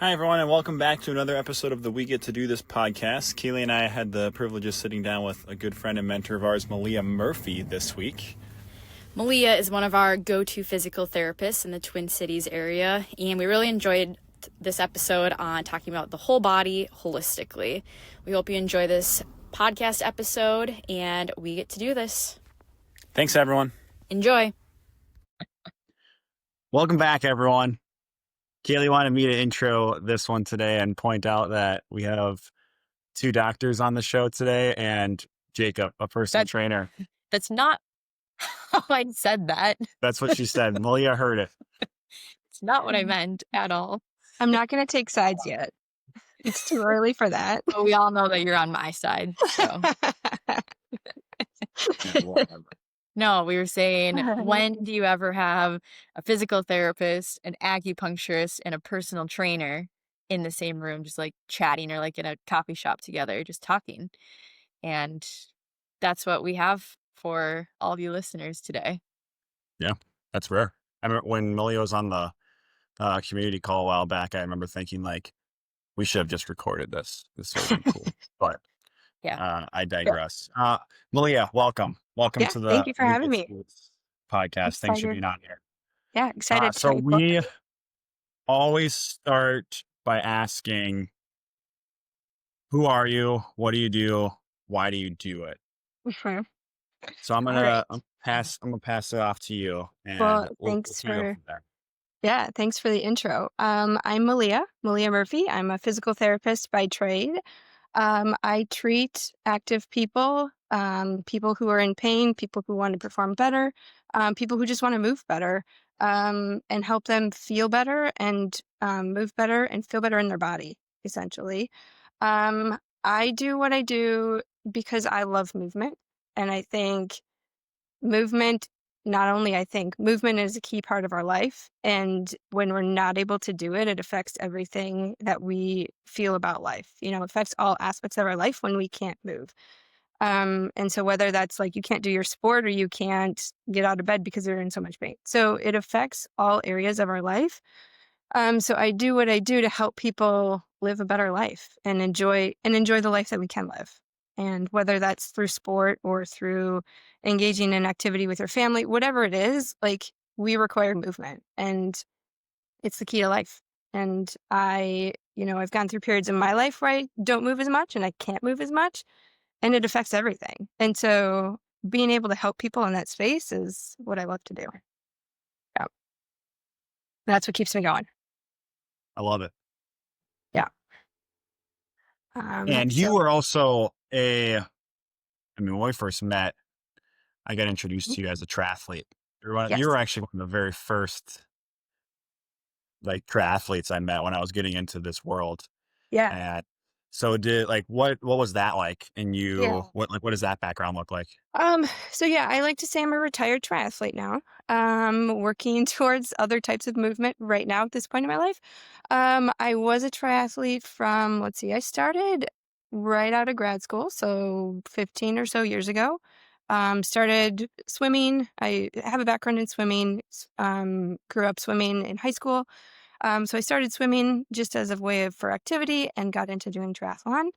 Hi, everyone, and welcome back to another episode of the We Get to Do This podcast. Kailee and I had the privilege of sitting down with a good friend and mentor of ours, Meleah Murphy, this week. Meleah is one of our go-to physical therapists in the Twin Cities area, and we really enjoyed this episode on talking about the whole body holistically. We hope you enjoy this podcast episode, and we get to do this. Thanks, everyone. Enjoy. Welcome back, everyone. Kailee wanted me to intro this one today and point out that we have two doctors on the show today and Jacob, a personal trainer. That's not how I said that. That's what she said. Meleah heard it. It's not what I meant at all. I'm not going to take sides yet. It's too early for that. But we all know that you're on my side. So. No, we were saying, when do you ever have a physical therapist, an acupuncturist, and a personal trainer in the same room, just like chatting or like in a coffee shop together, just talking? And that's what we have for all of you listeners today. Yeah, that's rare. I remember when Meleah was on the community call a while back, I remember thinking like, we should have just recorded this. This would have been cool. But yeah, I digress. Meleah, welcome. Welcome to the thank you for having me. Podcast. Thanks for being on here. Yeah, excited. So we always start by asking, who are you? What do you do? Why do you do it? Mm-hmm. So I'm gonna pass it off to you. And thanks for the intro. I'm Meleah Murphy. I'm a physical therapist by trade. I treat active people, people who are in pain, people who want to perform better, people who just want to move better, and help them feel better and move better and feel better in their body, essentially. I do what I do because I love movement. And I think movement is a key part of our life. And when we're not able to do it, it affects everything that we feel about life. You know, it affects all aspects of our life when we can't move. And so whether that's like you can't do your sport or you can't get out of bed because you're in so much pain. So it affects all areas of our life. So I do what I do to help people live a better life and enjoy the life that we can live. And whether that's through sport or through engaging in activity with your family, whatever it is, like we require movement and it's the key to life. And I've gone through periods in my life where I don't move as much and I can't move as much and it affects everything. And so being able to help people in that space is what I love to do. Yeah. That's what keeps me going. I love it. Yeah. And you were also when we first met, I got introduced to you as a triathlete. You were actually one of the very first like triathletes I met when I was getting into this world. Yeah. And so what was that like? And what does that background look like? So yeah, I like to say I'm a retired triathlete now. Working towards other types of movement right now at this point in my life. I was a triathlete from, I started right out of grad school, so 15 or so years ago. Started swimming. I have a background in swimming. Grew up swimming in high school. So I started swimming just as a way for activity and got into doing triathlon.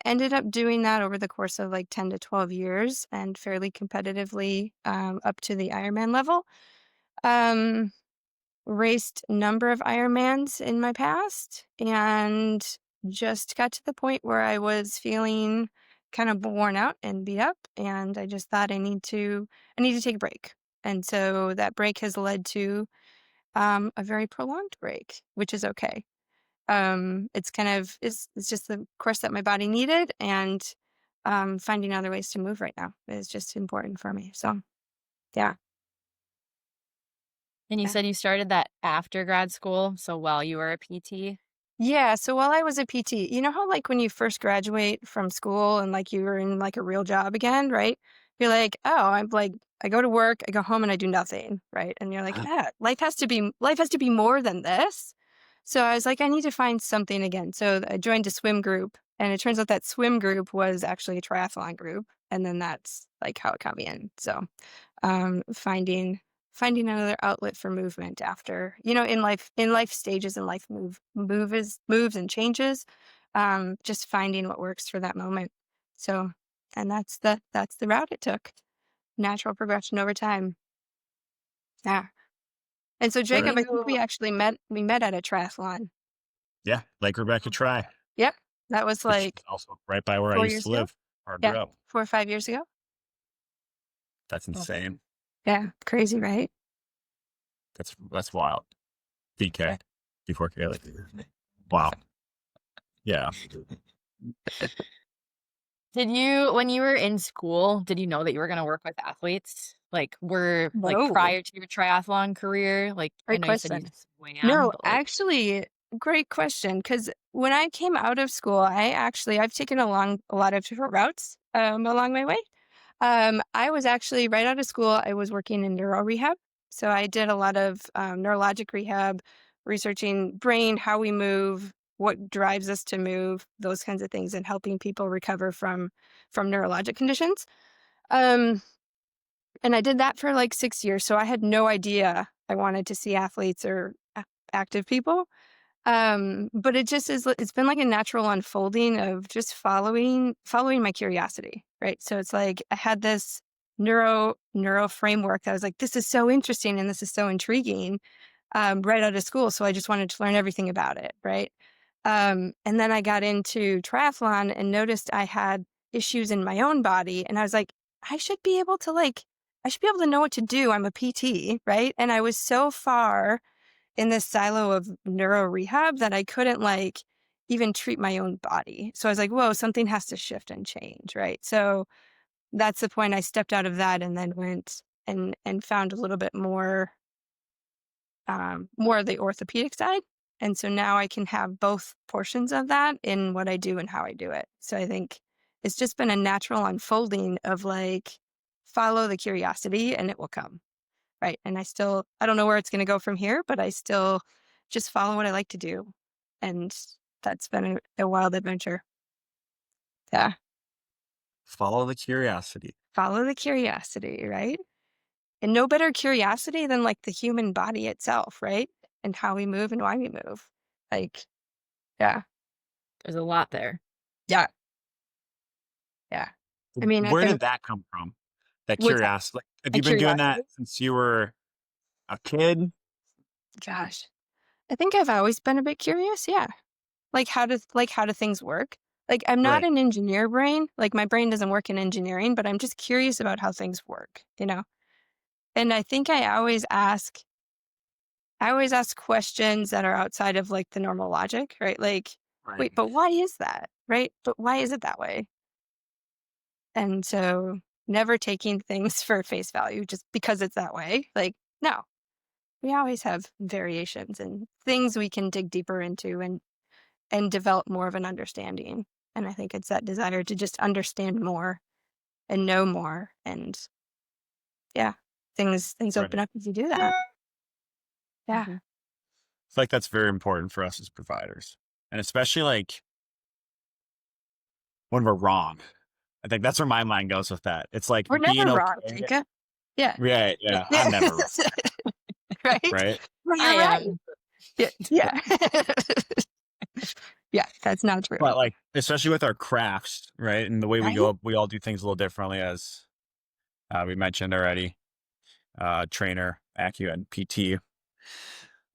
Ended up doing that over the course of like 10 to 12 years and fairly competitively up to the Ironman level. Raced a number of Ironmans in my past and just got to the point where I was feeling kind of worn out and beat up. And I just thought I need to take a break. And so that break has led to a very prolonged break, which is okay. It's just the course that my body needed, and finding other ways to move right now is just important for me. So, yeah. And you said you started that after grad school, so while you were a PT? Yeah, so while I was a PT, you know how like when you first graduate from school and like you were in like a real job again, right? You're like, oh, I go to work, I go home and I do nothing, right? And you're like, life has to be more than this. So I was like, I need to find something again. So I joined a swim group, and it turns out that swim group was actually a triathlon group, and then that's like how it got me in. So finding finding another outlet for movement after, in life stages and life moves and changes, just finding what works for that moment. So, and that's the route it took. Natural progression over time. Yeah. And so What do Jacob, I think we you actually met at a triathlon. Yeah, Lake Rebecca Try, Yep. That was which is like also right by where I 4 used years to ago. live or Yeah. grew up. 4 or 5 years ago. That's insane. Yeah. Crazy, right? That's wild. BK before Kaylee. Wow. Yeah. Did you when you were in school, did you know that you were gonna work with athletes? No. Prior to your triathlon career? Like, I Great know you said you question. swam, No, but, like actually, great question. Because when I came out of school, I've taken along a lot of different routes, along my way. I was actually right out of school, I was working in neuro rehab. So I did a lot of, neurologic rehab, researching brain, how we move, what drives us to move, those kinds of things, and helping people recover from neurologic conditions. Um, and I did that for like 6 years, so I had no idea I wanted to see athletes or active people. But it's been like a natural unfolding of just following my curiosity, right? So it's like I had this neuro framework that I was like, this is so interesting and this is so intriguing, right out of school. So I just wanted to learn everything about it, right? And then I got into triathlon and noticed I had issues in my own body, and I was like, I should be able to know what to do. I'm a PT, right? And I was so far in this silo of neuro rehab that I couldn't even treat my own body. So I was like, whoa, something has to shift and change, right? So that's the point I stepped out of that and then went and found a little bit more of the orthopedic side. And so now I can have both portions of that in what I do and how I do it. So I think it's just been a natural unfolding of follow the curiosity and it will come. Right. And I don't know where it's going to go from here, but I still just follow what I like to do. And that's been a wild adventure. Yeah. Follow the curiosity. Follow the curiosity. Right. And no better curiosity than the human body itself. Right. And how we move and why we move. Like, yeah. there's a lot there. Yeah. Yeah. I mean, I Where did think that come from? That what's that? curiosity. Like, have A you been doing that curiosity? since you were a kid? Gosh. I think I've always been a bit curious. Yeah. How do things work? I'm not Right. an engineer brain. My brain doesn't work in engineering, but I'm just curious about how things work. And I think I always ask questions that are outside of the normal logic, right? Right. Wait, but why is that? Right? But why is it that way? And so never taking things for face value just because it's that way. No, we always have variations and things we can dig deeper into and develop more of an understanding. And I think it's that desire to just understand more and know more. And yeah, things Right. open up as you do that. Yeah. Mhm. It's like that's very important for us as providers. And especially when we're wrong. I think that's where my mind goes with that. It's like We're never being wrong, okay. Jacob. Yeah. Right. Yeah. Yeah. I'm never wrong. Right? Right. Well, I you're right. am. Yeah. Yeah. Yeah. That's not true. But especially with our crafts, right? And the way we Right? go, we all do things a little differently as we mentioned already. Trainer, Acu, and PT.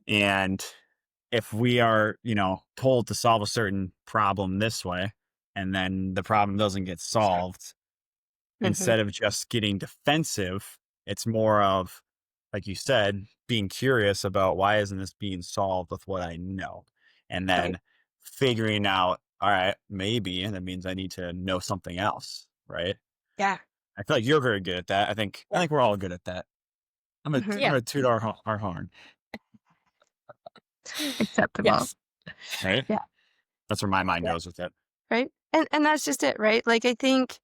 And if we are, told to solve a certain problem this way, and then the problem doesn't get solved, Hmm. instead of just getting defensive, it's more of, like you said, being curious about why isn't this being solved with what I know? And Right. then figuring out, all right, maybe that means I need to know something else, right? Yeah. I feel like you're very good at that. I think Yeah. we're all good at that. I'm Hmm. Yeah. gonna toot our horn, Acceptable. Yes. right? Yeah. That's where my mind Yeah. goes with it. Right. And that's just it, right? I think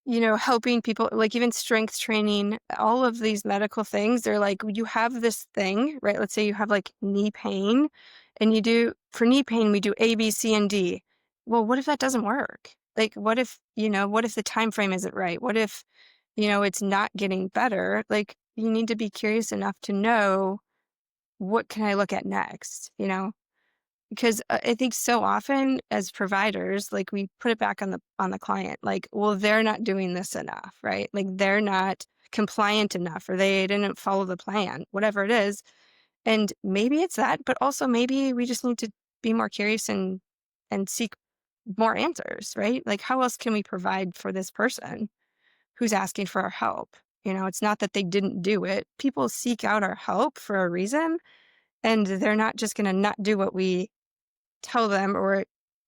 helping people, even strength training, all of these medical things, they're you have this thing, right? Let's say you have knee pain and for knee pain, we do A, B, C, and D. Well, what if that doesn't work? what if the time frame isn't right? What if, it's not getting better? you need to be curious enough to know what can I look at next, you know? Because I think so often as providers, like we put it back on the client, like, well, they're not doing this enough, right? Like they're not compliant enough or they didn't follow the plan, whatever it is. And maybe it's that, but also maybe we just need to be more curious and seek more answers, right? Like how else can we provide for this person who's asking for our help? You know, it's not that they didn't do it. People seek out our help for a reason, and they're not just going to not do what we tell them or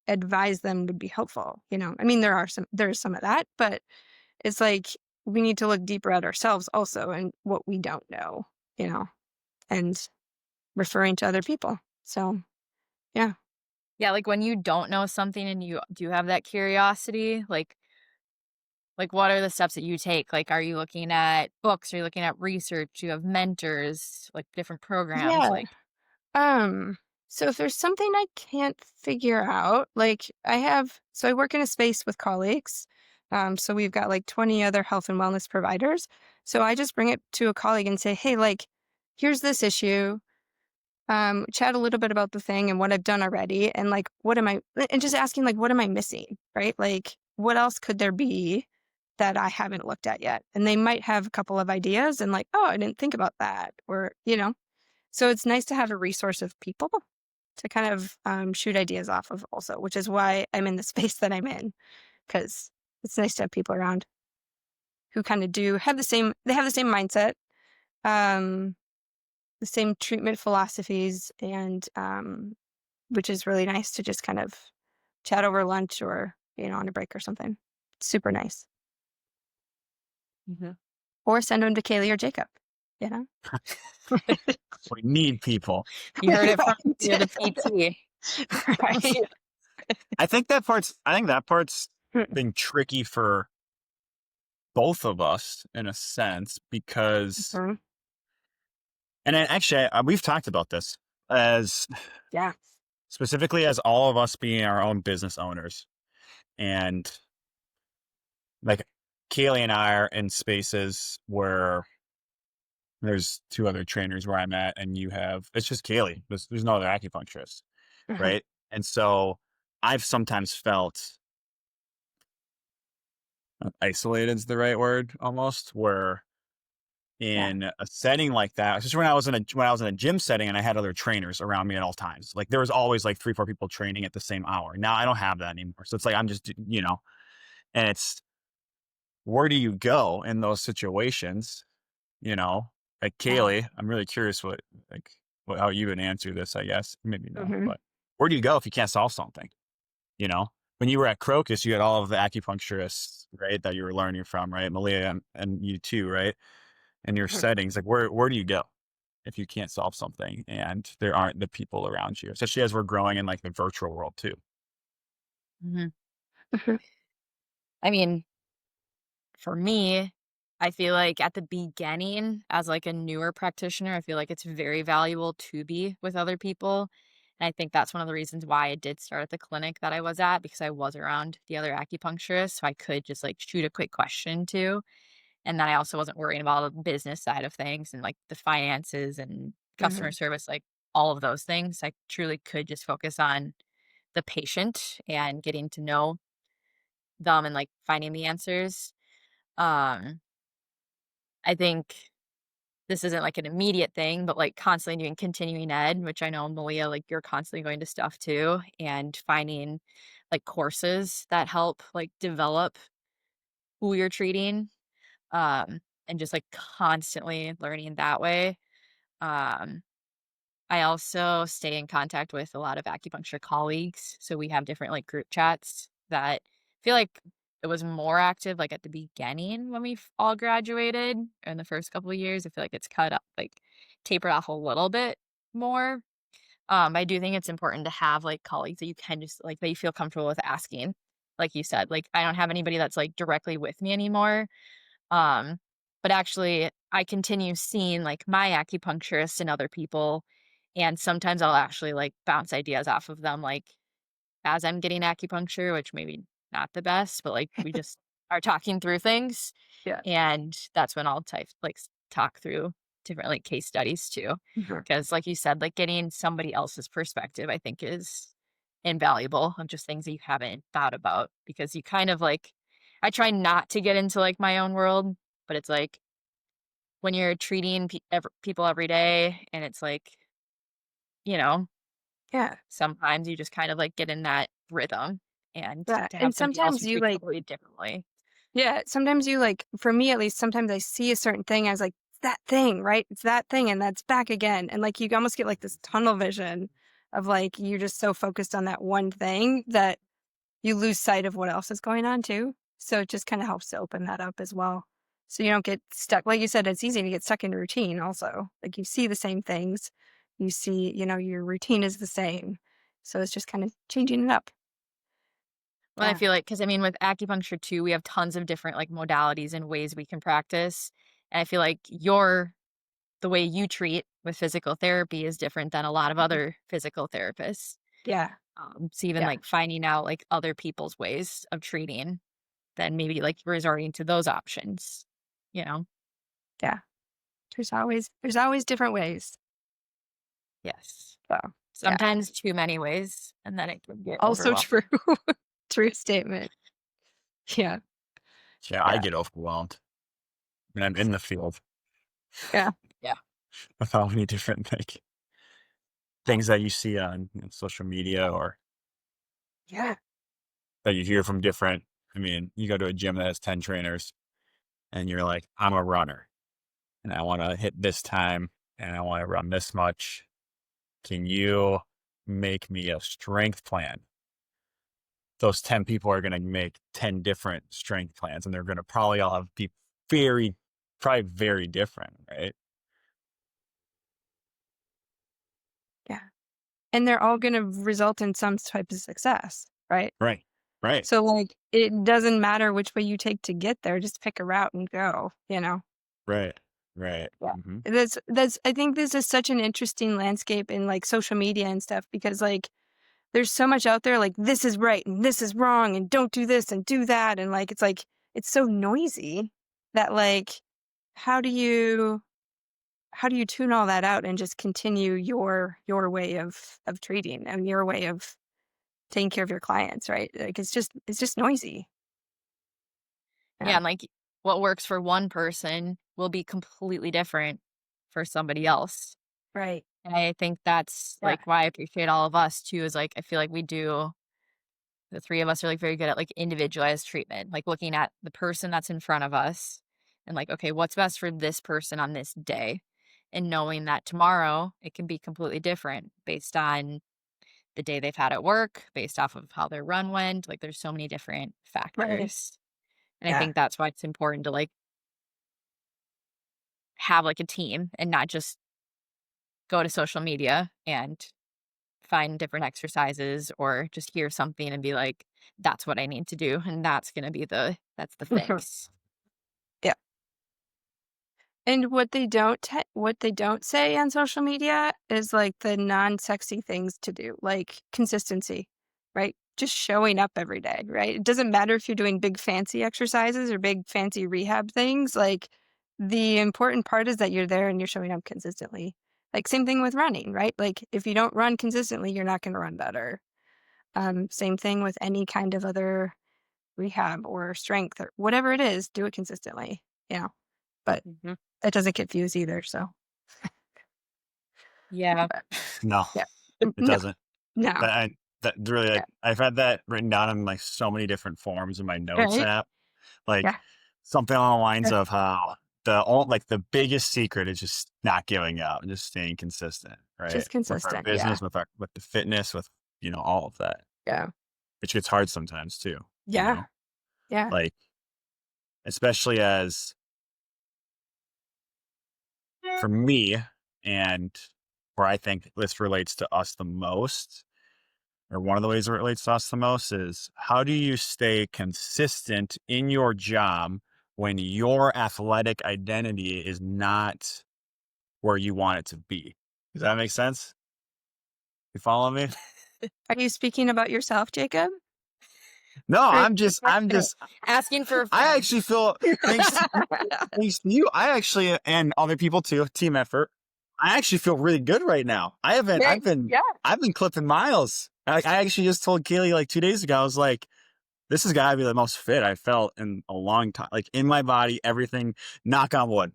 advise them would be helpful, you know? I mean, there's some of that, but it's like we need to look deeper at ourselves also and what we don't know, you know, and referring to other people. So, yeah. Yeah, like when you don't know something and you do have that curiosity, like what are the steps that you take? Like, are you looking at books? Are you looking at research? Do you have mentors, like different programs? Yeah. Like, Um, so if there's something I can't figure out, like I work in a space with colleagues. So we've got like 20 other health and wellness providers. So I just bring it to a colleague and say, hey, like, here's this issue. Chat a little bit about the thing and what I've done already. And like, and just asking, like, what am I missing? Right? Like, what else could there be that I haven't looked at yet? And they might have a couple of ideas and like, oh, I didn't think about that. Or, you know, so it's nice to have a resource of people to kind of shoot ideas off of also, which is why I'm in the space that I'm in, because it's nice to have people around who kind of do have they have the same mindset, um, the same treatment philosophies, and which is really nice to just kind of chat over lunch or, you know, on a break or something. Super nice. mhm. Or send them to Kaylee or Jacob, you know? We need people. You heard it from Right. you're the PT. Right. I think that part's been tricky for both of us in a sense because, Mhm. and then actually, we've talked about this as Yeah. specifically as all of us being our own business owners. And like Kaylee and I are in spaces where there's two other trainers where I'm at, and it's just Kaylee. There's no other acupuncturist, Mhm. right? And so I've sometimes felt isolated is the right word almost, where Yeah. in a setting like that, especially when I was in a gym setting and I had other trainers around me at all times. Like there was always like 3, 4 people training at the same hour. Now I don't have that anymore. So it's like I'm just, and it's where do you go in those situations? You know, like Yeah. Kaylee, I'm really curious how you would answer this, I guess. Maybe no, Mhm. but where do you go if you can't solve something? You know, when you were at Crocus, you had all of the acupuncturists, right? That you were learning from, right? Meleah and you too, right? In your Mhm. settings, like where do you go if you can't solve something and there aren't the people around you, especially as we're growing in like the virtual world too. Mhm. Mhm. I mean, for me, I feel like at the beginning, as like a newer practitioner, I feel like it's very valuable to be with other people. And I think that's one of the reasons why I did start at the clinic that I was at because I was around the other acupuncturists. So I could just like shoot a quick question too. And then I also wasn't worrying about the business side of things and like the finances and customer Mhm. service, like all of those things. I truly could just focus on the patient and getting to know them and like finding the answers. Um, I think this isn't like an immediate thing, but like constantly doing continuing ed, which I know Malia, like you're constantly going to stuff too, and finding like courses that help like develop who you're treating, and just like constantly learning that way. Um, I also stay in contact with a lot of acupuncture colleagues. So we have different like group chats that feel like it was more active like at the beginning when we all graduated in the first couple of years. I feel like it's cut up, like tapered off a little bit more. I do think it's important to have like colleagues that you can just like that you feel comfortable with asking. Like you said, like I don't have anybody that's like directly with me anymore. Um, but actually, I continue seeing like my acupuncturist and other people, and sometimes I'll actually like bounce ideas off of them, like as I'm getting acupuncture, which maybe not the best, but like we just are talking through things, Yeah. and that's when I'll type like talk through different like case studies too. Mhm. Because like you said, like getting somebody else's perspective, I think is invaluable of just things that you haven't thought about because you kind of like, I try not to get into like my own world, but it's like when you're treating people every day and it's like, you know, Yeah. sometimes you just kind of like get in that rhythm and Yeah. to And have somebody else who sometimes you treats like, completely differently. yeah, sometimes you like, for me at least, sometimes I see a certain thing. I was like, "It's that thing, right? It's that thing. And that's back again." And like, you almost get like this tunnel vision of like, you're just so focused on that one thing that you lose sight of what else is going on too. So it just kind of helps to open that up as well. So you don't get stuck. Like you said, it's easy to get stuck in routine also. Like you see the same things. You see, your routine is the same. So it's just kind of changing it up. Well, I Yeah. feel like because I mean, with acupuncture too, we have tons of different like modalities and ways we can practice. And I feel like the way you treat with physical therapy is different than a lot of Mhm. other physical therapists. Yeah. So even Yeah. like finding out like other people's ways of treating, then maybe like resorting to those options, you know? Yeah. There's always different ways. Yes. So yeah. Sometimes too many ways, and then it can get Also overwhelming. true. True statement. Yeah. Yeah, I Yeah. get overwhelmed when I'm in the field Yeah. Yeah. with how many different things that you see on social media or Yeah. that you hear from different. I mean, you go to a gym that has 10 trainers and you're like, I'm a runner and I want to hit this time and I want to run this much. Can you make me a strength plan? Those 10 people are going to make 10 different strength plans and they're going to probably all be very, probably very different, right? Yeah. And they're all going to result in some type of success, right? Right. Right. So, like, it doesn't matter which way you take to get there, just pick a route and go. Right. Right. Yeah. Hmm. That's I think this is such an interesting landscape in, like, social media and stuff because, like, there's so much out there, like, this is right and this is wrong and don't do this and do that, and, like, it's so noisy that, like, how do you how do you tune all that out and just continue your way of treating and your way of taking care of your clients, right? Like, it's just noisy. Yeah, Yeah. and, like, what works for one person will be completely different for somebody else, Right. and I think that's, Yeah. like, why I appreciate all of us too is, like, I feel like the 3 of us are, like, very good at, like, individualized treatment, like, looking at the person that's in front of us and, like, "Okay, what's best for this person on this day?" And knowing that tomorrow, it can be completely different based on the day they've had at work, based off of how their run went, like, there's so many different Right. factors, and I Yeah. think that's why it's important to, like, have, like, a team and not just go to social media and find different exercises or just hear something and be like, "That's what I need to do," and that's the Mhm. fix. Yeah. And what they don't say on social media is, like, the non-sexy things to do, like consistency, right? Just showing up every day, right? It doesn't matter if you're doing big fancy exercises or big fancy rehab things, like, the important part is that you're there and you're showing up consistently. Like, same thing with running, right? Like, if you don't run consistently, you're not gonna run better. Same thing with any kind of other rehab or strength or whatever it is, do it consistently, you know? But Mhm. that doesn't get views either, so Yeah. but No, yeah. it No, doesn't. no. That really, Yeah. I've had that written down in like so many different forms in my notes Right? app. Like Yeah. something along the lines Yeah. of how like the biggest secret is just not giving up and just staying consistent, right? Just With our consistent. Yeah. business, with the fitness, with all of that, Yeah. which gets hard sometimes too. You Yeah. know, Yeah. like especially as for me, and where I think this relates to us the most, or one of the ways it relates to us the most, is how do you stay consistent in your job when your athletic identity is not where you want it to be? Does that make sense? You follow me? Are you speaking about yourself, Jacob? No, Great I'm question. just, Asking for a I friend. actually feel, thanks to, thanks to you, I actually, and other people too, team effort. I actually feel really good right now. Right. Yeah. I've been clipping miles. I actually just told Kaylee like 2 days ago, I was like, this has got to be the most fit I felt in a long time. Like in my body, everything, knock on wood,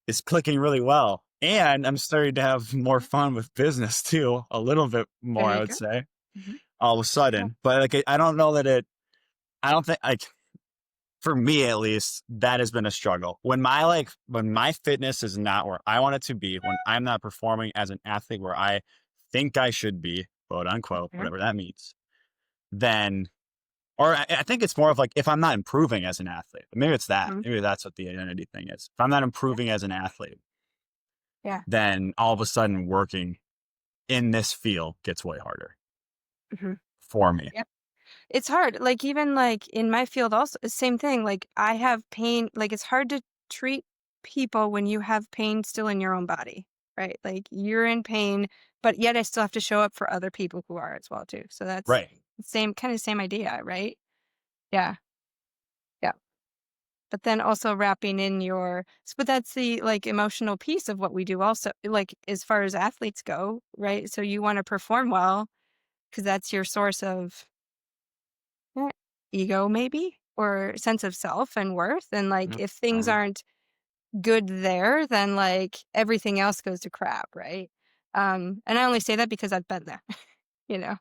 is clicking really well. And I'm starting to have more fun with business too, a little bit There more, I you would go. say, Mhm. all of a Yeah. sudden. But like, I don't know that I don't think like, for me at least, that has been a struggle. When my fitness is not where I want it to be, when I'm not performing as an athlete where I think I should be, quote unquote, Mhm. whatever that means, then, or I think it's more of like if I'm not improving as an athlete, maybe it's that. Mhm. Maybe that's what the identity thing is. If I'm not Yeah. improving as an athlete, Yeah. then all of a sudden working in this field gets way harder Mhm. for me. Yep. It's hard. Like even like in my field also same thing. Like I have pain, like it's hard to treat people when you have pain still in your own body, right? Like you're in pain, but yet I still have to show up for other people who are as well too. So that's Right. the same idea, right? Yeah. Yeah. But then also wrapping in but that's the like emotional piece of what we do also, like as far as athletes go, right? So you want to perform well because that's your source of eh, ego maybe or sense of self and worth, and like Yep. if things aren't good there, then like everything else goes to crap, right? And I only say that because I've been there. you know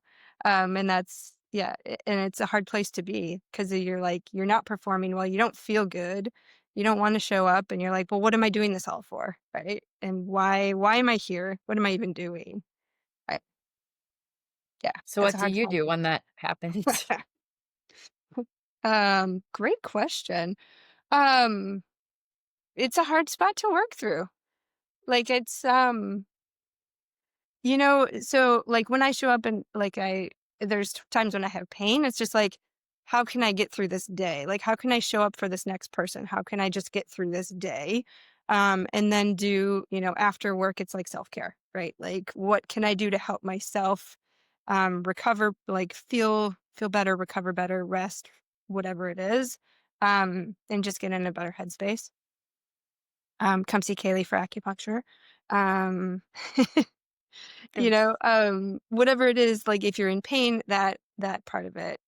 and that's yeah, and it's a hard place to be because you're like you're not performing well, you don't feel good, you don't want to show up, and you're like, well, what am I doing this all for, right? And why am I here, what am I even doing? I, yeah, So it's what a do hard you do when that happens? spot. Great question. um it's a hard spot to work through. Like it's so like when I show up and like there's times when I have pain, it's just like, how can I get through this day? Like, how can I show up for this next person? How can I just get through this day? And then after work, it's like self-care, right? Like, what can I do to help myself recover, like feel better, recover better, rest, whatever it is, and just get in a better headspace. Come see Kaylee for acupuncture. Um, Good. whatever it is, like if you're in pain, that part of it.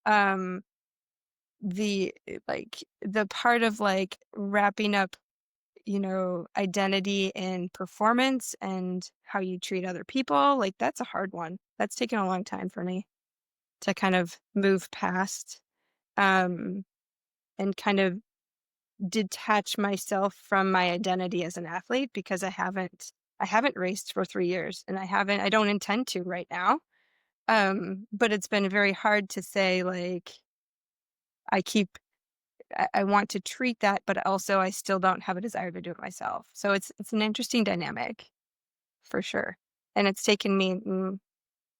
The part of like wrapping up, identity and performance and how you treat other people, like that's a hard one. That's taken a long time for me to kind of move past, um, and kind of detach myself from my identity as an athlete because I haven't raced for 3 years, and I don't intend to right now. But it's been very hard to say, like, I keep I want to treat that, but also I still don't have a desire to do it myself. So it's an interesting dynamic for sure. And it's taken me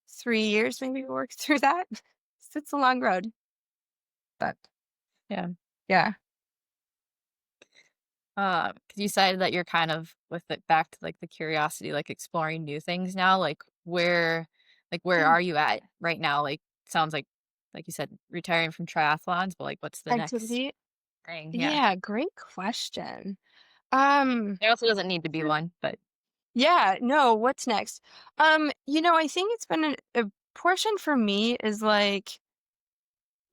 3 years maybe to work through that. It's a long road, but Yeah. yeah. Because you said that you're kind of with it back to like the curiosity, like exploring new things now. Where Yeah. are you at right now? Sounds like you said, retiring from triathlons, but like, what's the next Activity. thing? Yeah. Yeah, great question. Um There also doesn't need to be one, but yeah, no, what's next? I think it's been a portion for me is like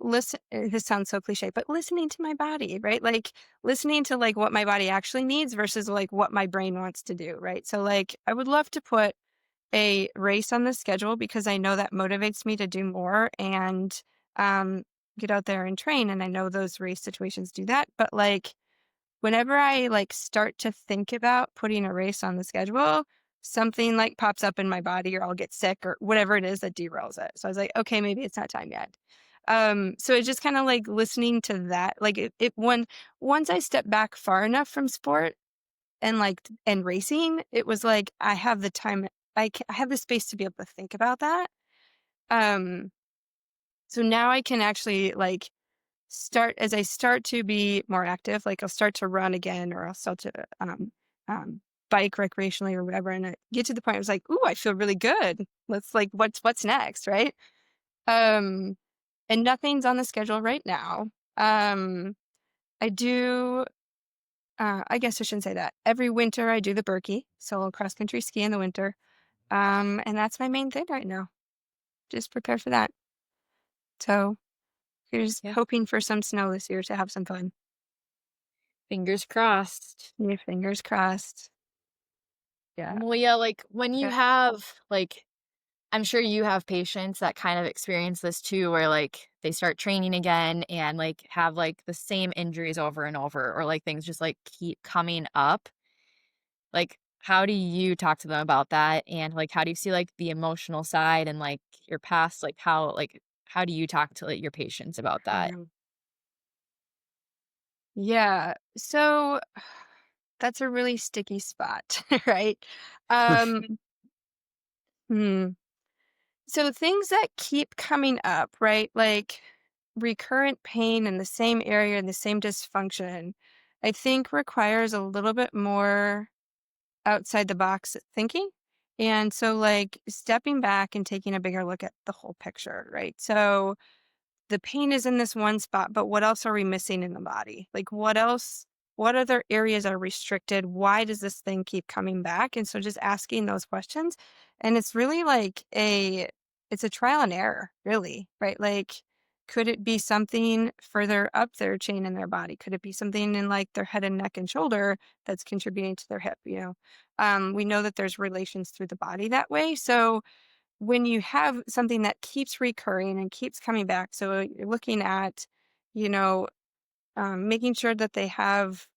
this sounds so cliche, but listening to my body, right? Like listening to like what my body actually needs versus like what my brain wants to do, right? So like I would love to put a race on the schedule because I know that motivates me to do more and um get out there and train, and I know those race situations do that. But like whenever I like start to think about putting a race on the schedule, something like pops up in my body or I'll get sick or whatever it is that derails it. So I was like, okay, maybe it's not time yet. So it's just kind of like listening to that. Like once I stepped back far enough from sport and racing, it was like I have the time, I have the space to be able to think about that. Um, so now I can actually like as I start to be more active, like I'll start to run again or I'll start to um, bike recreationally or whatever. And I get to the point where it's like, ooh, I feel really good. Let's like, what's next, right? Um, and nothing's on the schedule right now. Um, I do, I guess I shouldn't say that. Every winter I do the Berkey, so cross country ski in the winter. And that's my main thing right now. Just prepare for that. So here's Yeah. hoping for some snow this year to have some fun. Fingers crossed. Your fingers crossed. Yeah. Well, yeah, like when you Yeah. have like I'm sure you have patients that kind of experience this too, where like they start training again and like have like the same injuries over and over, or like things just like keep coming up. Like, how do you talk to them about that? And like, how do you see like the emotional side and like your past? How do you talk to like your patients about that? Mhm. Yeah. So that's a really sticky spot, right? Um, hmm. So things that keep coming up, right? Like recurrent pain in the same area and the same dysfunction, I think requires a little bit more outside the box thinking. And so, like, stepping back and taking a bigger look at the whole picture, right? So, the pain is in this one spot, but what else are we missing in the body? Like, what else? What other areas are restricted? Why does this thing keep coming back? And so, just asking those questions. And it's really like it's a trial and error, really, right? Like, could it be something further up their chain in their body? Could it be something in like their head and neck and shoulder that's contributing to their hip? We know that there's relations through the body that way. So, when you have something that keeps recurring and keeps coming back, so you're looking at, you know, making sure that they have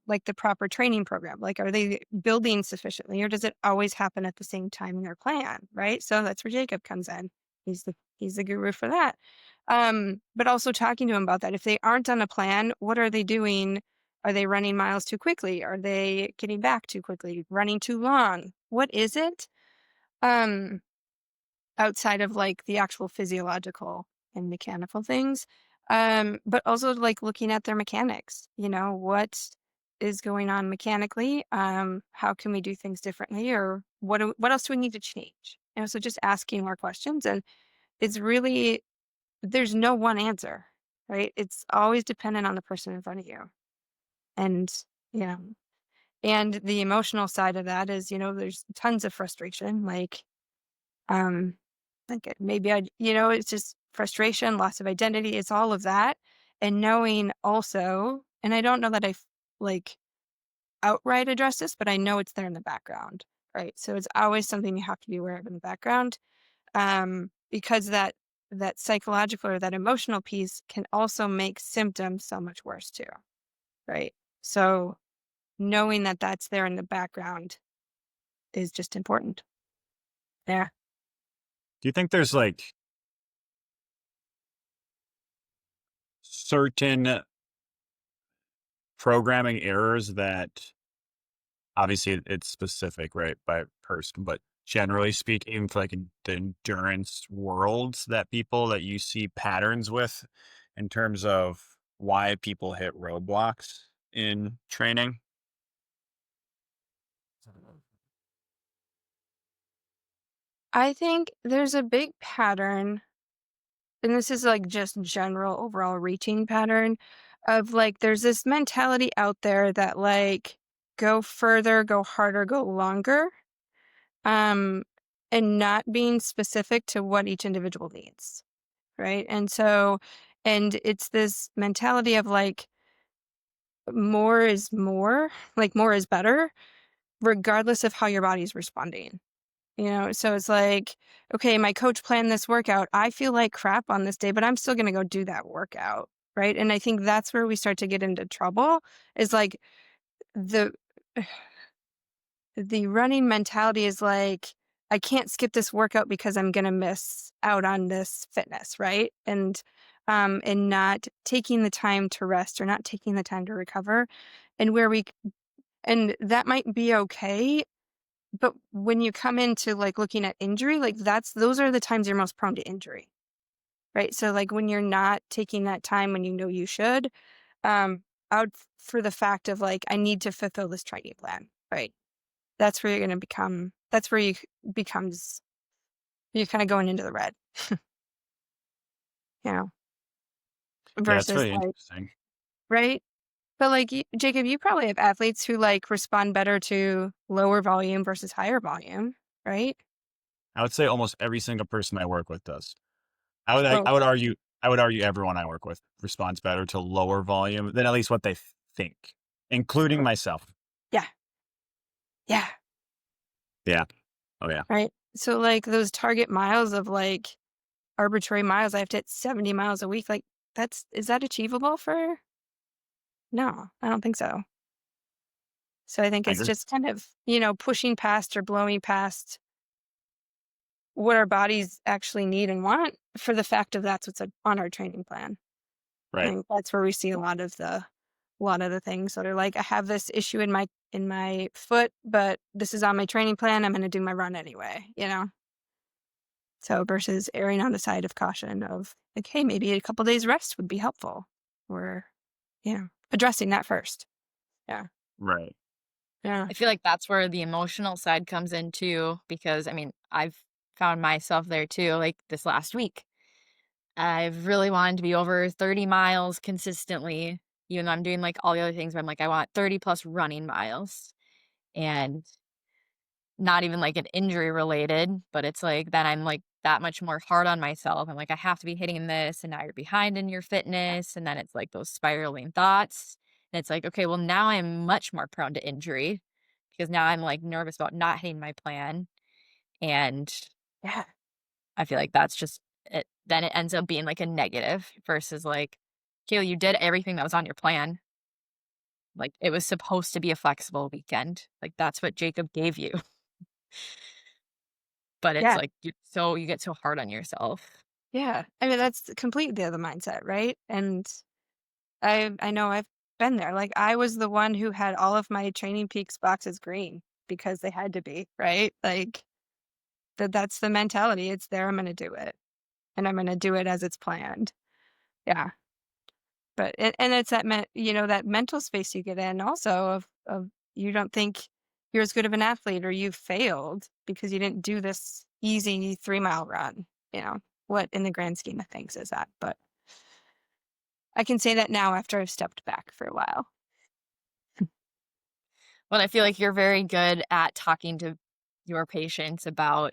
like the proper training program. Like, are they building sufficiently, or does it always happen at the same time in their plan? Right. So that's where Jacob comes in. He's the guru for that. But also talking to him about that. If they aren't on a plan, what are they doing? Are they running miles too quickly? Are they getting back too quickly? Running too long? What is it? Um, Outside of, like, the actual physiological and mechanical things, but also, like, looking at their mechanics, what is going on mechanically? How can we do things differently, or what else do we need to change? So just asking more questions, and it's really there's no one answer, right? It's always dependent on the person in front of you, and, you know and the emotional side of that is, there's tons of frustration, um, maybe it's just frustration, loss of identity. It's all of that. And knowing also, and I don't know that like outright address this, but I know it's there in the background, right? So it's always something you have to be aware of in the background, because that psychological or that emotional piece can also make symptoms so much worse too, right? So knowing that that's there in the background is just important. Yeah. Do you think there's like certain programming errors that obviously it's specific, right, by person, but generally speaking, for like the endurance worlds that people that you see patterns with in terms of why people hit roadblocks in training? I think there's a big pattern, and this is like just general overall reaching pattern of like there's this mentality out there that like go further, go harder, go longer, um, and not being specific to what each individual needs, right? And it's this mentality of like more is more, like more is better, regardless of how your body's responding. So it's like, okay, my coach planned this workout. I feel like crap on this day, but I'm still going to go do that workout. Right. And I think that's where we start to get into trouble is like the, the running mentality is like, I can't skip this workout because I'm going to miss out on this fitness. Right. And not taking the time to rest or not taking the time to recover, and and that might be okay. But when you come into, like, looking at injury, like, those are the times you're most prone to injury, right? So, like, when you're not taking that time when you know you should, out for the fact of, like, I need to fulfill this training plan, right? That's where you're gonna that's where you becomes you're kinda going into the red. you know, Yeah, it's versus really like, interesting. right? But like Jacob, you probably have athletes who like respond better to lower volume versus higher volume, right? I would say almost every single person I work with does. I would Oh, I would argue everyone I work with responds better to lower volume than at least what they think, including oh, myself. yeah, yeah, Yeah. Oh yeah. right. So like those target miles of like arbitrary miles, I have to hit 70 miles a week. Like is that achievable for? No, I don't think so. So I think I it's agree. just kind of, pushing past or blowing past what our bodies actually need and want for the fact of that's what's on our training plan. I Right. think that's where we see a lot of the things that are like, I have this issue in my foot, but this is on my training plan. I'm going to do my run anyway. So versus erring on the side of caution of like, hey, maybe a couple days rest would be helpful, or addressing that first. Yeah, Right. yeah, I feel like that's where the emotional side comes in too, because I mean, I've found myself there too, like this last week. I've really wanted to be over 30 miles consistently, even though I'm doing like all the other things, but I'm like, I want 30 plus running miles. And not even like an injury related, but it's like then I'm like that much more hard on myself. I'm like, I have to be hitting this, and now you're behind in your fitness. And then it's like those spiraling thoughts. And it's like, okay, well, now I'm much more prone to injury because now I'm like nervous about not hitting my plan. And yeah, I feel like that's just it. Then it ends up being like a negative versus like, Kayla, you did everything that was on your plan. Like it was supposed to be a flexible weekend. Like that's what Jacob gave you. But it's yeah, like you get so hard on yourself. yeah. I mean, that's completely the other mindset, right? And I know I've been there. Like I was the one who had all of my Training Peaks boxes green because they had to be, right? Like that's the mentality. It's there. I'm going to do it, and I'm going to do it as it's planned. Yeah. But and it's that mental space you get in also of you don't think you're as good of an athlete or you failed because you didn't do this easy 3-mile run. What in the grand scheme of things is that? But I can say that now after I've stepped back for a while. But I feel like you're very good at talking to your patients about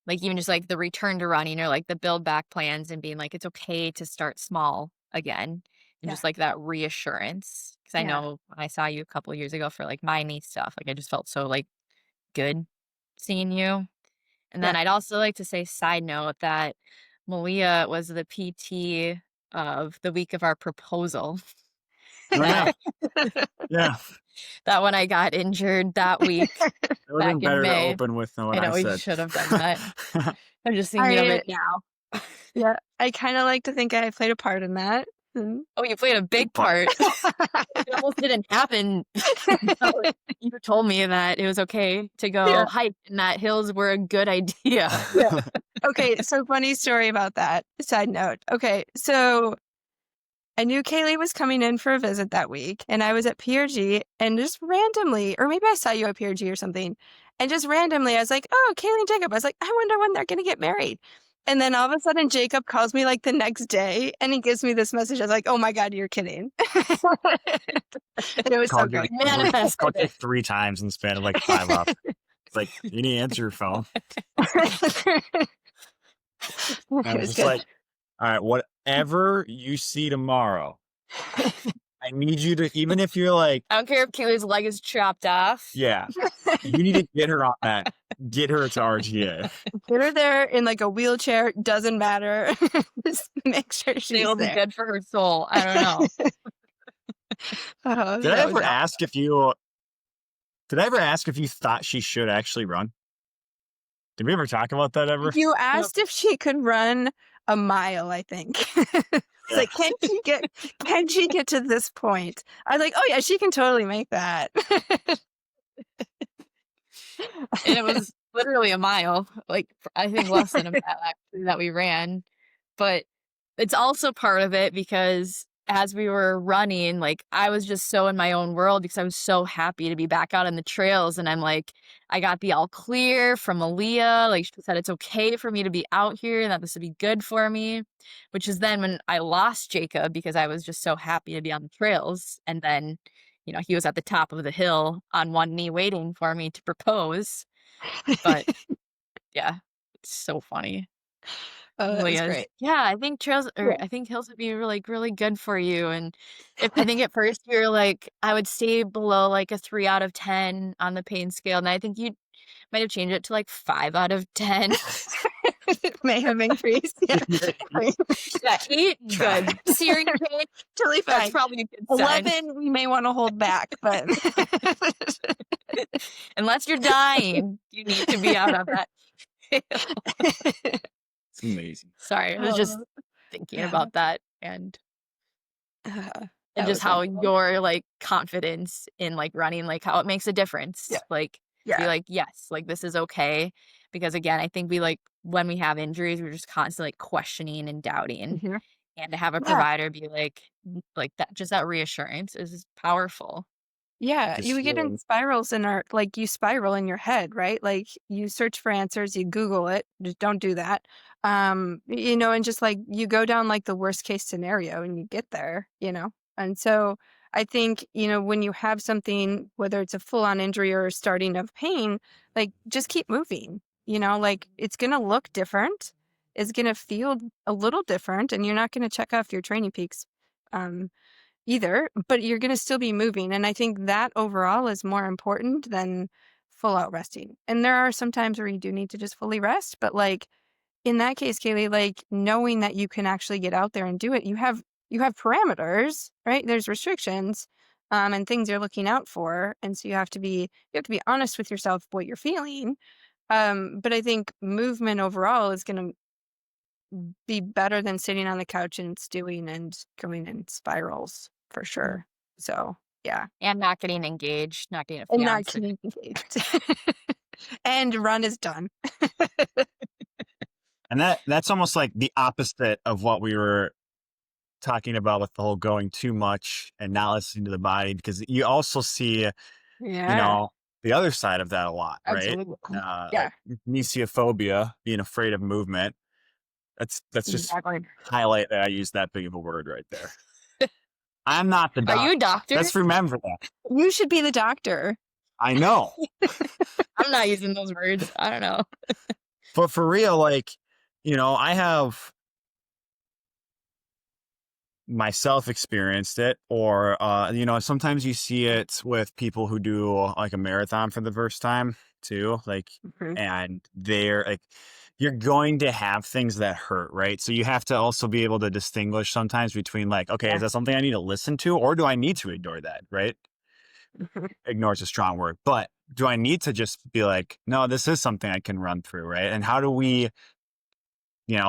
like even just like the return to running or like the build back plans and being like it's okay to start small again and Yeah. just like that reassurance. Because I Yeah. know when I saw you a couple of years ago for like my knee stuff, like I just felt so like good seeing you. And then Yeah. I'd also like to say side note that Meleah was the PT of the week of our proposal. Oh yeah. That Yeah. that when I got injured that week It would have back been in better to May. open with than what I I know we said. should have done that. I'm just thinking of I it now. yeah, I kind of like to think I played a part in that. Mm. Oh, you played a Big big part. part. It almost didn't happen until you told me that it was okay to go Yeah. hike and that hills were a good idea. Yeah. Okay, so funny story about that. Side note. Okay, so I knew Kaylee was coming in for a visit that week, and I was at PRG, and just randomly, or maybe I saw you at PRG or something, and just randomly, I was like, "Oh, Kaylee and Jacob." I was like, "I wonder when they're going to get married." And then all of a sudden, Jacob calls me like the next day, and he gives me this message. I was like, "Oh my God, you're kidding!" And it was so Called you good. like Manifested called you it. like 3 times in the span of like 5 hours. It's like, you need to answer your phone. And I It was was just good. like, all right, whatever you see tomorrow, I need you to, even if you're like, I don't care if Kaylee's leg is chopped off. yeah, you need to get her on that, get her to RGA. Get her there in like a wheelchair, doesn't matter. Just make sure she's It'll be there. good for her soul. I don't know. Did I That was ever ask if you, did I ever ask if you thought she should actually run? Did we ever talk about that ever? You asked if she could run a mile, I think. It's Yeah. like, can she get to this point? I was like, oh yeah, she can totally make that. And it was literally a mile, like I think less than a mile actually that we ran. But it's also part of it because as we were running, like, I was just so in my own world because I was so happy to be back out on the trails, and I'm like, I got the all clear from Meleah, like, she said it's okay for me to be out here and that this would be good for me, which is then when I lost Jacob because I was just so happy to be on the trails, and then, he was at the top of the hill on one knee waiting for me to propose, but yeah, it's so funny. Oh, that was Leah's great. yeah, I think trails or Yeah. I think hills would be really, really good for you, and if I think at first you're like, I would stay below, like, a 3 out of 10 on the pain scale, and I think you might have changed it to, like, 5 out of 10. May have increased. Yeah. Yeah, 8, Try. good. Searing pain, Totally that's fine. probably a good sign. 11, we may want to hold back, but Unless you're dying, you need to be out on that hill. It's amazing. Sorry, I was just Oh, thinking yeah. about that, and That just was how wonderful. your, like, confidence in, like, running, like, how it makes a Yeah. difference, like, to be Yeah. like, "Yes, like, this is okay," because, again, I think we, like when we have injuries, we're just constantly, like, questioning and doubting, Mhm. and to have a Yeah. provider be like, that just that reassurance is powerful. Yeah, you Just would get in spirals in our like, you spiral in your head, right? Like, you search for answers, you Google it, just don't do that. And just, like, you go down, like, the worst case scenario and you get there, you know? And so, I think, when you have something, whether it's a full-on injury or a starting of pain, like, just keep moving, like, it's gonna look different, it's gonna feel a little different, and you're not gonna check off your training peaks, um, either, but you're gonna still be moving, and I think that overall is more important than full out resting. And there are some times where you do need to just fully rest, but, like, in that case, Kaylee, like, knowing that you can actually get out there and do it, you have parameters, right? There's restrictions, and things you're looking out for, and so you have to be honest with yourself what you're feeling. But I think movement overall is gonna be better than sitting on the couch and stewing and going in spirals for Mm. sure. So, yeah, And not getting engaged, not getting a and not fiance. getting engaged. And run is done. And that's almost like the opposite of what we were talking about with the whole going too much and not listening to the body, because you also see, you Yeah, know, the other side of that a lot, right? absolutely. Yeah, Like mesiophobia, being afraid of movement. That's just exactly. highlight that I used that big of a word right there. I'm not the Are you a doctor. doctor? Let's remember that. You should be the doctor. I know. I'm not using those words, I don't know. But for real, like, I have myself experienced it, or sometimes you see it with people who do like a marathon for the first time too, like, Mhm. and they're like, you're going to have things that hurt, right? So you have to also be able to distinguish sometimes between, like, okay, Yeah. is that something I need to listen to, or do I need to ignore that, right? Mhm. Ignore is a strong word, but do I need to just be like, no, this is something I can run through, right? And how do we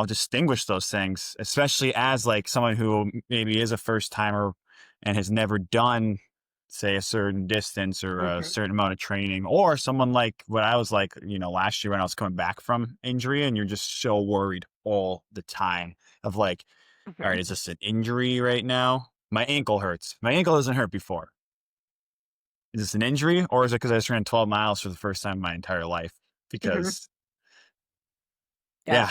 distinguish those things, especially as like someone who maybe is a first timer and has never done, say, a certain distance or a Mhm. certain amount of training, or someone like what I was like, last year when I was coming back from injury, and you're just so worried all the time of like, all Mhm. right, is this an injury right now? My ankle hurts. My ankle doesn't hurt before. Is this an injury, or is it because I just ran 12 miles for the first time in my entire life? Mhm. Because Yeah. yeah.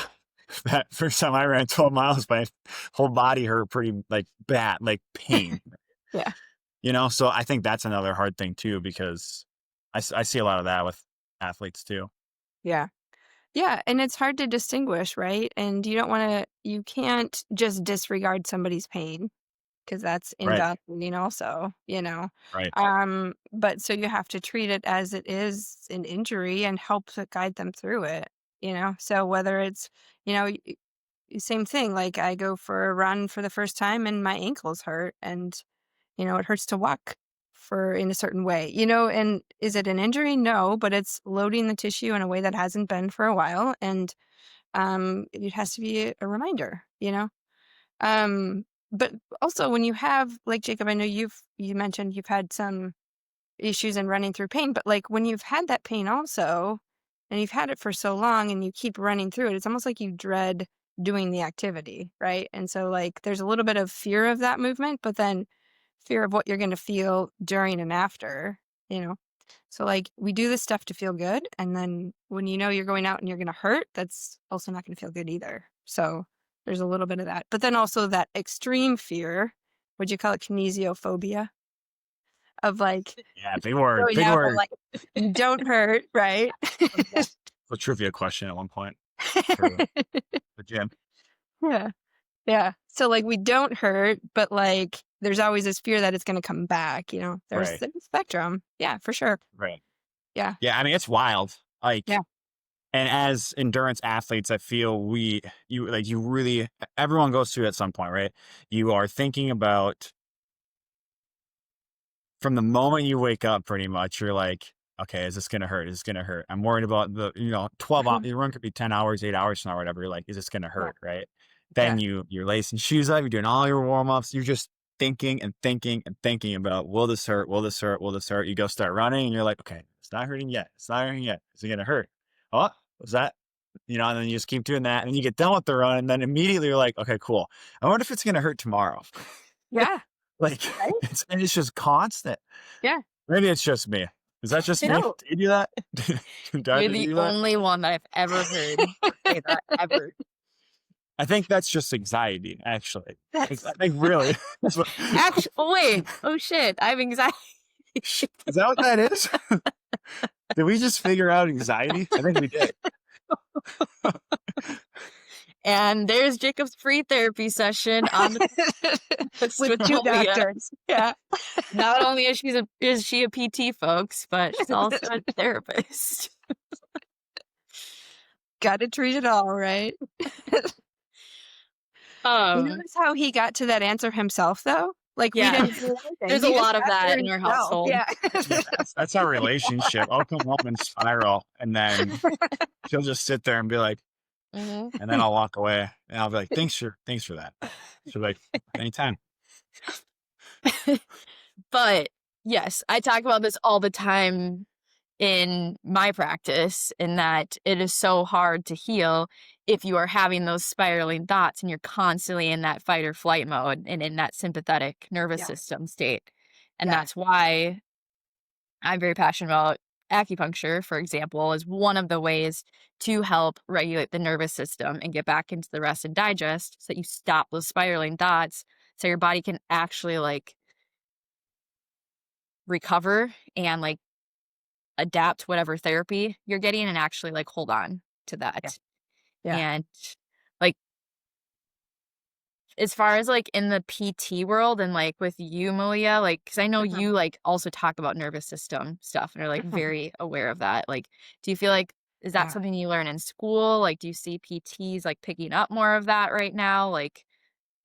That first time I ran 12 miles, my whole body hurt pretty like bad, like pain, Yeah. So I think that's another hard thing too, because I see a lot of that with athletes too. Yeah. Yeah, and it's hard to distinguish, right? And you can't just disregard somebody's pain, 'cause that's Right. invalidating also. Right. But so you have to treat it as it is an injury and help to guide them through it. So whether it's, you know, y same thing, like, I go for a run for the first time and my ankles hurt and, it hurts to walk in a certain way, and is it an injury? No, but it's loading the tissue in a way that hasn't been for a while, and, it has to be a reminder. But also when you have like Jacob, I know you mentioned you've had some issues in running through pain, but like when you've had that pain also, and you've had it for so long and you keep running through it, it's almost like you dread doing the activity, right? And so like there's a little bit of fear of that movement, but then fear of what you're going to feel during and after, you know. So like we do this stuff to feel good, and then when you know you're going out and you're going to hurt, that's also not going to feel good either. So there's a little bit of that. But then also that extreme fear, would you call it kinesiophobia? Of like Yeah, big word, going big out and word. like you don't hurt, right? A trivia question at one point for the gym. Yeah. Yeah. So like we don't hurt, but like there's always this fear that it's going to come back, you know. There's Right, the spectrum. Yeah, for sure. right. Yeah. Yeah, I mean, it's wild. Like, Yeah. and as endurance athletes, I feel you really, everyone goes through it at some point, right? You are thinking about from the moment you wake up, pretty much, you're like, okay, is this going to hurt? Is this going to hurt? I'm worried about 12 hours, your run could be 10 hours, 8 hours from now, whatever. You're like, is this going to Yeah. hurt? Right. Yeah. Then you're lacing shoes up, you're doing all your warm ups. You're just thinking and thinking and thinking about, will this hurt? Will this hurt? Will this hurt? You go start running and you're like, okay, it's not hurting yet. It's not hurting yet. Is it going to hurt? Oh, was that? And then you just keep doing that. And then you get done with the run. And then immediately you're like, okay, cool. I wonder if it's going to hurt tomorrow. Yeah. Like, Right? it's just constant. Yeah. Maybe it's just me. Is that just me? No. Do you do that? You're the only one that I've ever heard say that ever. I think that's just anxiety, actually. I That's think really. Actually, wait. Oh shit. I have anxiety. Is that what that is? Did we just figure out anxiety? I think we did. And there's Jacob's free therapy session on the with two Meleah. doctors. Yeah. Not only is she a PT, folks, but she's also a therapist. Got to treat it all, right? You notice how he got to that answer himself, though? Like, Yeah. we didn't do anything. There's He a just lot of got that there in our himself. household. Yeah. That's our relationship. I'll come home and spiral, and then she'll just sit there and be like, and then I'll walk away, and I'll be like, thanks for that. She'll be like, anytime. But yes, I talk about this all the time in my practice, in that it is so hard to heal if you are having those spiraling thoughts and you're constantly in that fight or flight mode and in that sympathetic nervous Yeah. system state. And Yeah. that's why I'm very passionate about acupuncture, for example, is one of the ways to help regulate the nervous system and get back into the rest and digest so that you stop those spiraling thoughts so your body can actually like recover and like adapt whatever therapy you're getting and actually like hold on to that. Yeah. And like as far as like in the PT world and like with you, Meleah, like because I know you like also talk about nervous system stuff and are like very aware of that. Like, do you feel like is that Yeah. something you learn in school? Like, do you see PTs like picking up more of that right now? Like,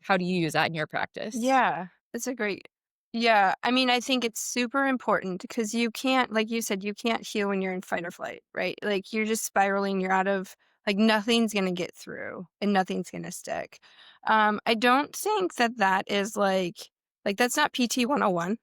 how do you use that in your practice? Yeah, that's a great. Yeah, I mean, I think it's super important because you can't, like you said, you can't heal when you're in fight or flight, right? Like you're just spiraling. You're out of like nothing's gonna get through and nothing's gonna stick. I don't think that is like that's not PT 101.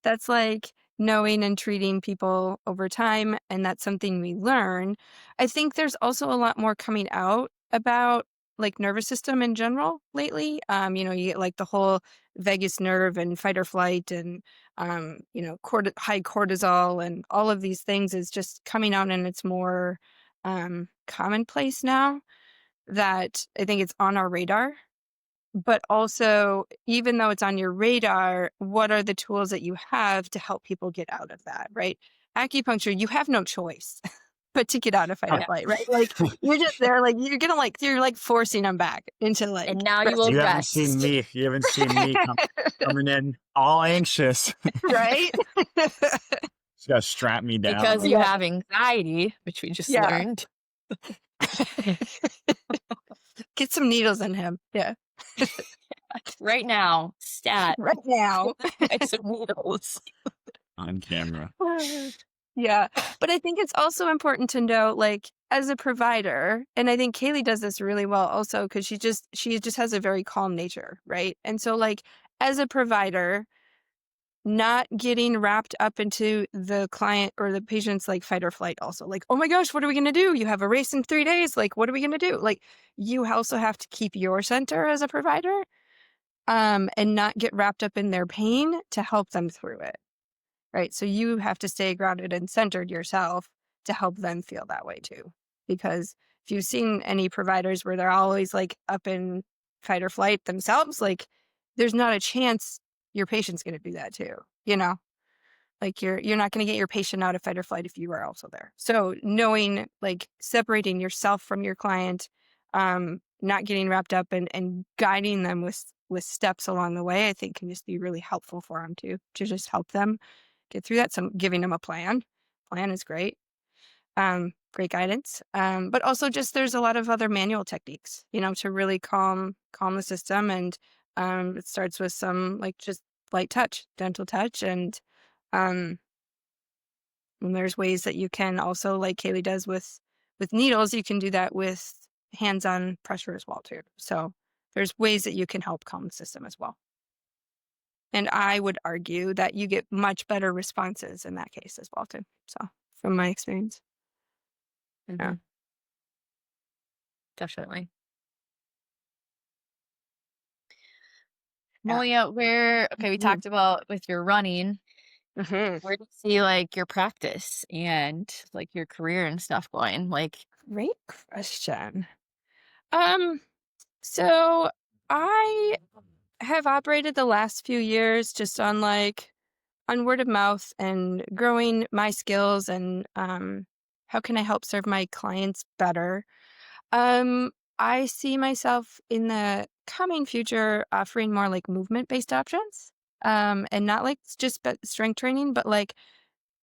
That's like knowing and treating people over time, and that's something we learn. I think there's also a lot more coming out about like nervous system in general lately. You get like the whole vagus nerve and fight or flight and high cortisol and all of these things is just coming out, and it's more commonplace now that I think it's on our radar. But also, even though it's on your radar, what are the tools that you have to help people get out of that, right? Acupuncture, you have no choice but to get out of fight or flight, right? Like you're just there, like you're like forcing them back into like. And now you will You haven't rest. seen me. You haven't seen me coming in all anxious. Right? She's got to strap me down. Because you have anxiety, which we just learned. Get some needles in him. Yeah. Right now, stat. Right now. Get some needles. On camera. Yeah. But I think it's also important to know, like, as a provider, and I think Kailee does this really well also because she just has a very calm nature, right? And so, like, as a provider, not getting wrapped up into the client or the patient's like fight or flight also. Like, oh my gosh, what are we going to do? You have a race in 3 days. Like, what are we going to do? Like, you also have to keep your center as a provider, and not get wrapped up in their pain to help them through it. Right. So you have to stay grounded and centered yourself to help them feel that way too. Because if you've seen any providers where they're always like up in fight or flight themselves, like there's not a chance your patient's going to do that too. You know, like you're not going to get your patient out of fight or flight if you are also there. So knowing, like, separating yourself from your client, not getting wrapped up and guiding them with steps along the way, I think can just be really helpful for them to just help them get through that. So giving them a plan is great. Great guidance. But also just there's a lot of other manual techniques, to really calm the system. And it starts with some like just light touch, gentle touch. And there's ways that you can also, like Kailee does with needles, you can do that with hands-on pressure as well too. So there's ways that you can help calm the system as well. And I would argue that you get much better responses in that case as well too. So from my experience. Yeah. Mhm. Definitely. Yeah. Meleah, we Mhm. talked about with your running, Mhm. where do you see like your practice and like your career and stuff going? Like, Great question. Um, so I have operated the last few years just on word of mouth and growing my skills and how can I help serve my clients better. Um, I see myself in the coming future offering more like movement based options. And not like just strength training, but like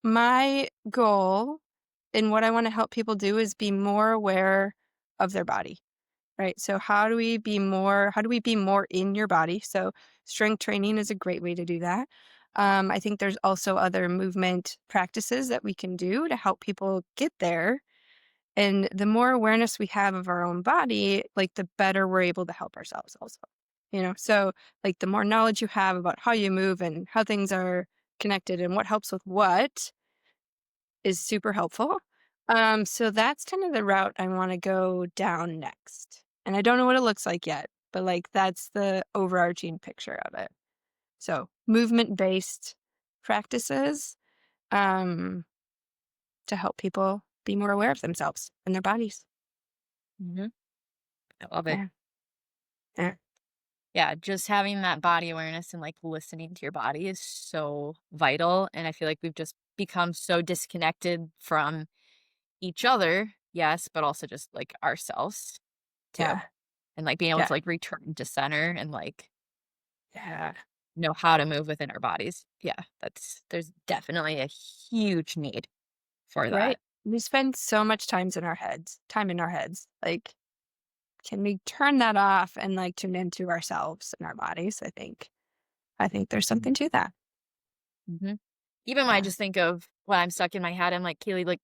my goal and what I want to help people do is be more aware of their body. Right. So how do we be more in your body? So strength training is a great way to do that. I think there's also other movement practices that we can do to help people get there. And the more awareness we have of our own body, like the better we're able to help ourselves also. So like the more knowledge you have about how you move and how things are connected and what helps with what is super helpful. So that's kind of the route I want to go down next. And I don't know what it looks like yet, but like that's the overarching picture of it. So movement based practices, um, to help people be more aware of themselves and their bodies. mhm, I love it. Yeah. Yeah. Yeah, just having that body awareness and like listening to your body is so vital. And I feel like we've just become so disconnected from each other, yes, but also just like ourselves too. Yeah. And like being able Yeah. to like return to center and like Yeah. know how to move within our bodies. Yeah, there's definitely a huge need for Right. that. We spend so much time in our heads. Like, can we turn that off and like tune into ourselves and our bodies? I think there's something to that. Mhm. Even when I Yeah. just think of when I'm stuck in my head, I'm like, Kaylee, like,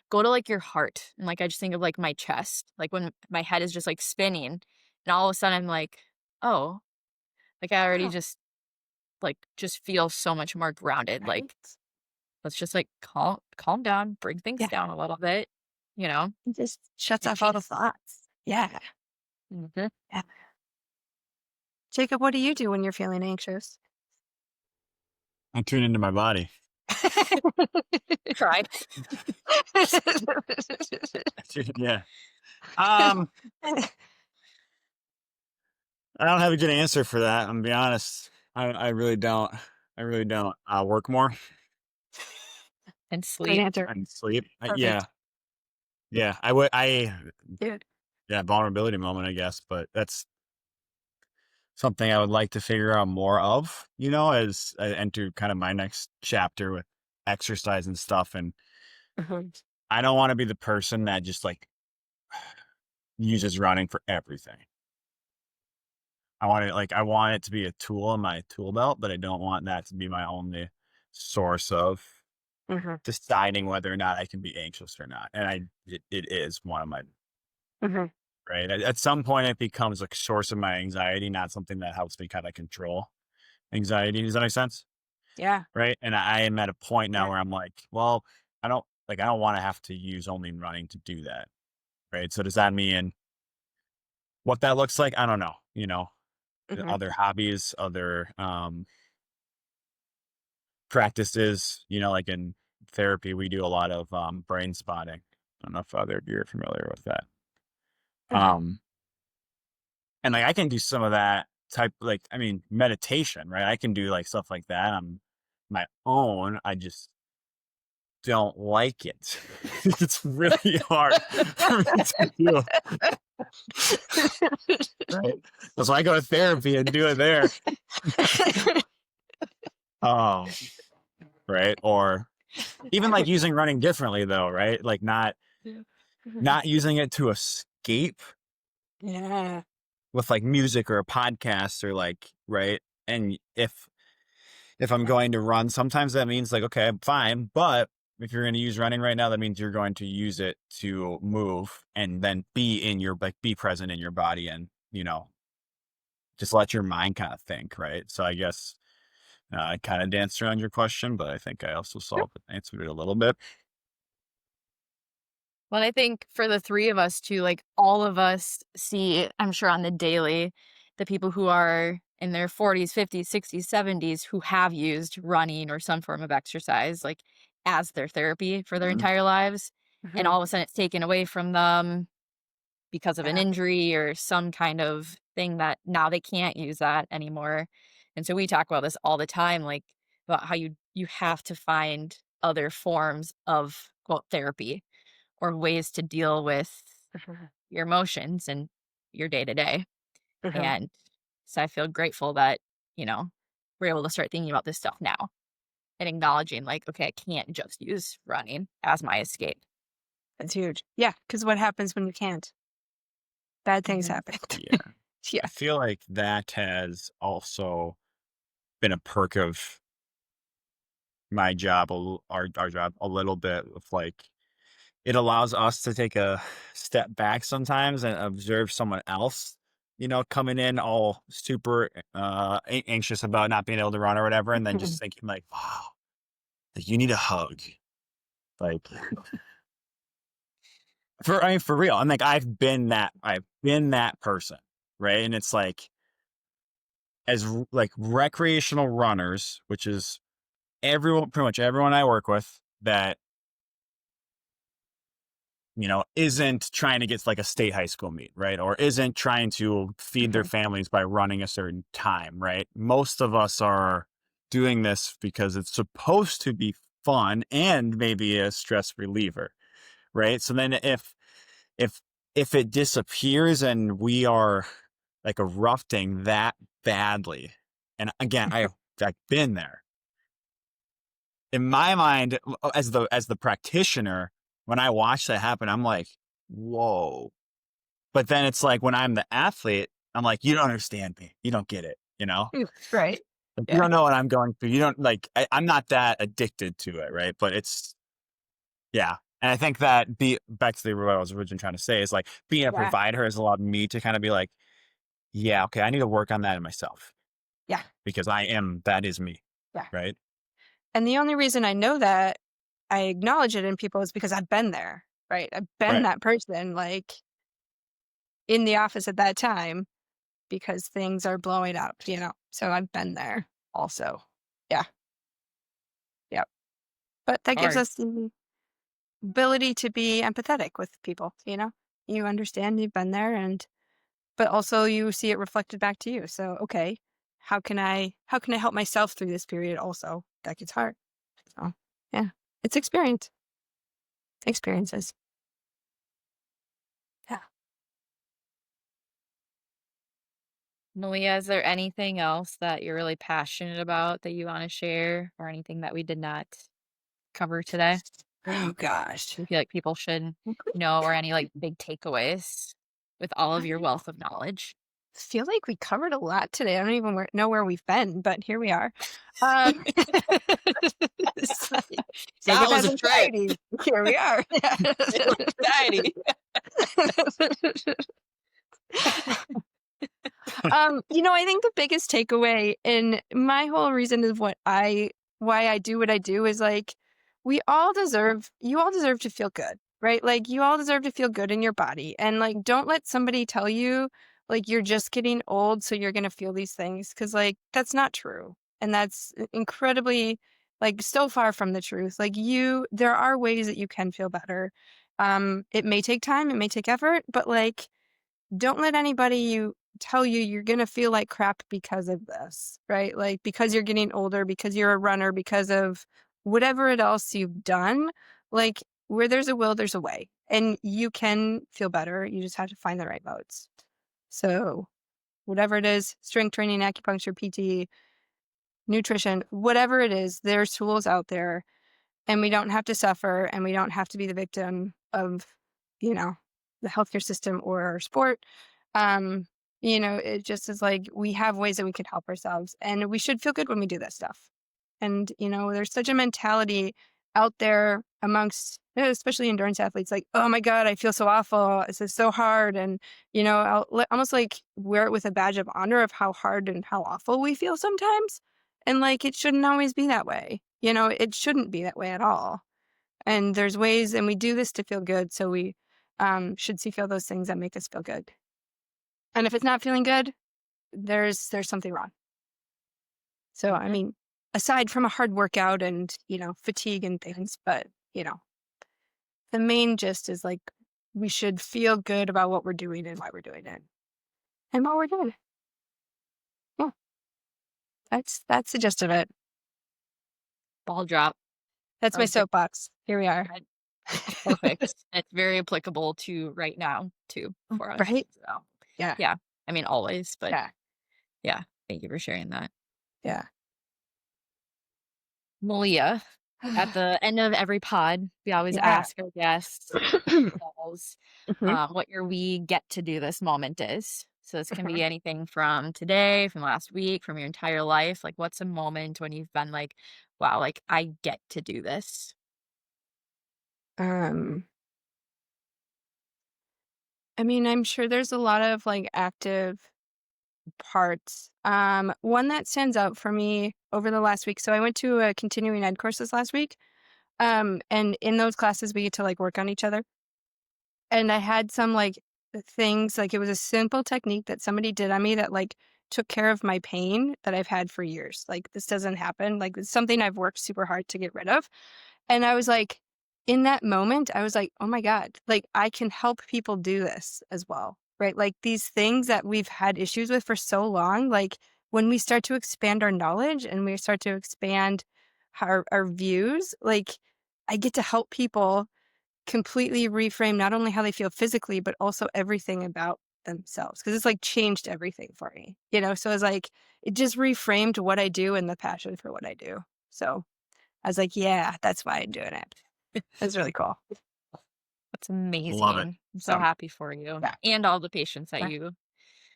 go to like your heart. And like, I just think of like my chest, like when my head is just like spinning. And all of a sudden I'm like, oh, like I already Oh, just feel so much more grounded. right. Like, let's just like calm down, bring things Yeah. down a little bit, you know? It just shuts And off all the peace. thoughts. Yeah. Mhm. Yeah. Jacob, what do you do when you're feeling anxious? I tune into my body. Cry. Yeah. Um, I don't have a good answer for that. I'm gonna be honest. I really don't. I really don't. Work more And Great sleep. answer. and sleep. Yeah, Perfect. yeah. I would. Dude. Yeah, vulnerability moment, I guess. But that's something I would like to figure out more of. As I enter kind of my next chapter with exercise and stuff. And Mhm. I don't want to be the person that just like uses running for everything. I want it to be a tool in my tool belt, but I don't want that to be my only source of Mhm. deciding whether or not I can be anxious or not. And it is one of my, Mhm. right. At some point it becomes a source of my anxiety, not something that helps me kind of control anxiety. Does that make sense? Yeah. right? And I am at a point now Yeah. where I'm like, well, I don't want to have to use only running to do that, right? So does that mean what that looks like? I don't know. Hmm. Other hobbies, other practices, like in therapy, we do a lot of brain spotting. I don't know if either of you are familiar with that. Uh-huh. Um, and like I can do some of that type, like, I mean, meditation, right? I can do like stuff like that on my own. I just don't like it. It's really hard for me to do. Right. That's why I go to therapy and do it there. Oh, right. Or even like using running differently though, right? Like not using it to escape Yeah. with like music or a podcast or like, right? And if I'm going to run, sometimes that means like, okay, I'm fine. But if you're going to use running right now, that means you're going to use it to move and then be present in your body and, just let your mind kind of think. Right. So I guess I kind of danced around your question, but I think I also answered it a little bit. Well, I think for the three of us too, like all of us see, I'm sure on the daily, the people who are in their 40s, 50s, 60s, 70s who have used running or some form of exercise like as their therapy for their Mhm. entire lives. And Hmm. all of a sudden it's taken away from them because of an Yeah. injury or some kind of thing that now they can't use that anymore. And so we talk about this all the time, like about how you have to find other forms of quote therapy or ways to deal with Hmm. your emotions and your day to day. Hmm. And so I feel grateful that, we're able to start thinking about this stuff now and acknowledging, like, okay, I can't just use running as my escape. That's huge. Yeah. Because what happens when you can't? Bad things Hmm. happen. Yeah. I Yeah. feel like that has also been a perk of my job, our job a little bit of like, it allows us to take a step back sometimes and observe someone else, coming in all super anxious about not being able to run or whatever. And then just thinking like, wow, like you need a hug. Like for real. I'm like, I've been that person. Right. And it's like, like recreational runners, which is pretty much everyone I work with that isn't trying to get to like a state high school meet, right? Or isn't trying to feed their Mhm. families by running a certain time, right? Most of us are doing this because it's supposed to be fun and maybe a stress reliever, right? So then if if it disappears and we are like erupting that badly, and again, I've been there. In my mind, as the practitioner, when I watch that happen, I'm like, whoa. But then it's like when I'm the athlete, I'm like, you don't understand me. You don't get it. Right. Like, you Yeah. don't know what I'm going through. You don't like, I'm not that addicted to it. Right. But yeah. And I think that back to what I was originally trying to say is like being a Yeah. provider has allowed me to kind of be like, yeah, okay, I need to work on that in myself Yeah. because that is me. Yeah. Right. And the only reason I know that I acknowledge it in people is because I've been there, right? I've been Right. that person, like in the office at that time because things are blowing up. So I've been there also. Yeah. Yeah. But that gives Hard. us the ability to be empathetic with people. You understand you've been there but also you see it reflected back to you. So, okay, how can I help myself through this period also? That gets hard. So, yeah. It's experiences. Yeah. Meleah, is there anything else that you're really passionate about that you want to share or anything that we did not cover today? Oh gosh. You feel like people should know or any like big takeaways with all of your I wealth of knowledge? feel like we covered a lot today. I don't even know where we've been, but here we are. Um, it's like, That Jacob was has a trip. anxiety. Here we are. It was anxiety. I think the biggest takeaway in my whole reason of what I why I do what I do is like, you all deserve to feel good, right? Like you all deserve to feel good in your body. And like, don't let somebody tell you like you're just getting old, so you're going to feel these things. Cause like, that's not true. And that's incredibly like so far from the truth. Like there are ways that you can feel better. It may take time, it may take effort, but like, don't let anybody tell you you're going to feel like crap because of this, right? Like because you're getting older, because you're a runner, because of whatever it else you've done. Like where there's a will, there's a way. And you can feel better. You just have to find the right modes. So whatever it is, strength training, acupuncture, PT, nutrition, whatever it is, there's tools out there, and we don't have to suffer, and we don't have to be the victim of, you know, the healthcare system or our sport. Um, it just is like we have ways that we can help ourselves, and we should feel good when we do that stuff. And, there's such a mentality out there amongst, especially endurance athletes, like, oh my God, I feel so awful. This is so hard. And, almost like wear it with a badge of honor of how hard and how awful we feel sometimes. And like, it shouldn't always be that way. It shouldn't be that way at all. And there's ways, and we do this to feel good. So we should feel those things that make us feel good. And if it's not feeling good, there's something wrong. So, I mean, aside from a hard workout and, fatigue and things, but, the main gist is like, we should feel good about what we're doing and why we're doing it and what we're doing. Yeah. That's the gist of it. Ball drop. That's my soapbox. Here we are. Perfect. It's very applicable to right now too for us. Right? So, Yeah. yeah. I mean, always, but yeah. Thank you for sharing that. Yeah. Meleah, at the end of every pod, we always ask our guests what your we get to do this moment is. So this can be anything from today, from last week, from your entire life. Like, what's a moment when you've been like, wow, like I get to do this? I mean, I'm sure there's a lot of like active parts. One that stands out for me over the last week. So I went to a continuing ed courses last week. And in those classes, we get to like work on each other. And I had some like things, like it was a simple technique that somebody did on me that like took care of my pain that I've had for years. Like this doesn't happen. Like it's something I've worked super hard to get rid of. And I was like, in that moment, I was like, oh my God, like I can help people do this as well, right? Like these things that we've had issues with for so long, like when we start to expand our knowledge and we start to expand our views, like I get to help people completely reframe not only how they feel physically, but also everything about themselves. Cause it's like changed everything for me, So it's like, it just reframed what I do and the passion for what I do. So I was like, yeah, that's why I'm doing it. It's really cool. That's amazing. Love it. I'm so happy for you and all the patients that you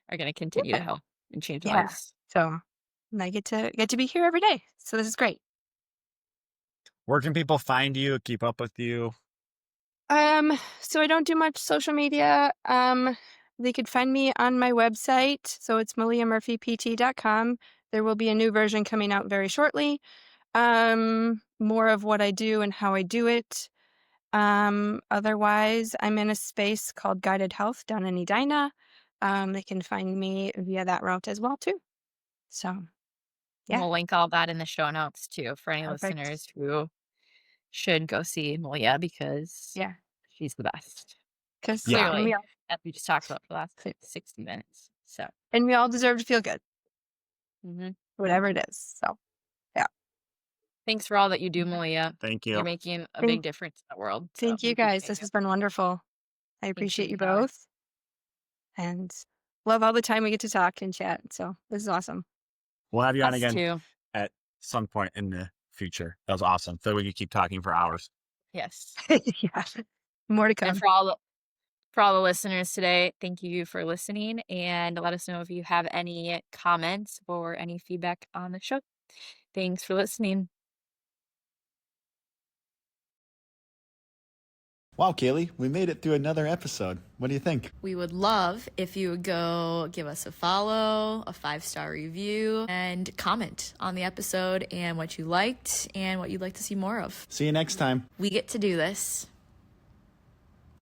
are going to continue to help and change lives. So and I get to be here every day. So this is great. Where can people find you, keep up with you? So I don't do much social media. They could find me on my website. So it's meleahmurphypt.com. There will be a new version coming out very shortly. More of what I do and how I do it. Otherwise, I'm in a space called Guided Health down in Edina. They can find me via that route as well too. So, yeah. We'll link all that in the show notes too for any Perfect. listeners who should go see Meleah because she's the best. Because clearly, as we just talked about for the last 60 minutes. So, and we all deserve to feel good, whatever it is. So, yeah. Thanks for all that you do, Meleah. Thank you. You're making a big difference in the world. So thank you guys. This has been wonderful. I appreciate you both. And love all the time we get to talk and chat. So this is awesome. We'll have you on again at some point in the future. That was awesome. So we could keep talking for hours. Yes. Yeah. More to come. And for all the listeners today, thank you for listening, and let us know if you have any comments or any feedback on the show. Thanks for listening. Wow, Kailee, we made it through another episode. What do you think? We would love if you would go give us a follow, a 5-star review, and comment on the episode and what you liked and what you'd like to see more of. See you next time. We get to do this